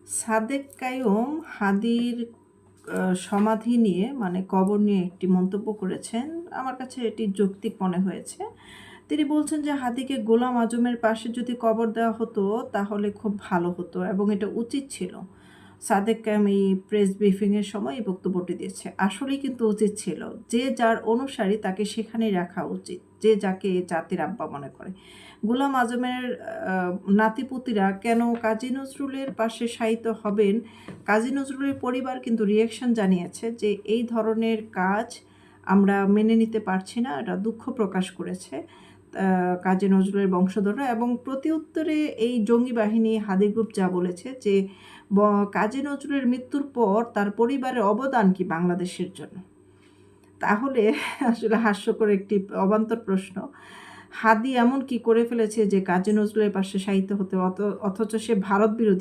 সাদেক কাইয়ুম হাদির সমাধি নিয়ে মানে কবর নিয়ে একটি মন্তব্য করেছেন। আমার কাছে এটি যৌক্তিক মনে হয়েছে। তিনি বলছেন যে হাদিকে গোলাম আজমের পাশে যদি কবর দেওয়া হতো তাহলে খুব ভালো হতো এবং এটা উচিত ছিল। সাদেক কাইয়ুম এই প্রেস ব্রিফিংয়ের সময় এই বক্তব্যটি দিয়েছে। আসলেই কিন্তু উচিত ছিল। যে যার অনুসারী তাকে সেখানেই রাখা উচিত, যে যাকে জাতির আব্বা মনে করে। গোলাম আজমের নাতিপুতিরা কেন কাজী নজরুলের পাশে শায়িত হবেন? কাজী নজরুলের পরিবার কিন্তু রিঅ্যাকশন জানিয়েছে যে এই ধরনের কাজ আমরা মেনে নিতে পারছি না, এটা দুঃখ প্রকাশ করেছে কাজী নজরুলের বংশধররা। এবং প্রতি উত্তরে এই জঙ্গি বাহিনী হাদি গ্রুপ যা বলেছে যে কাজী নজরুলের মৃত্যুর পর তার পরিবারের অবদান কি বাংলাদেশের জন্য। তাহলে আসলে হাস্যকর একটি অবান্তর প্রশ্ন। হাদি এমন কি করে ফেলেছে যে কাজী নজরুলের পাশে শায়িত হতে, অথচ সে ভারত বিরোধী।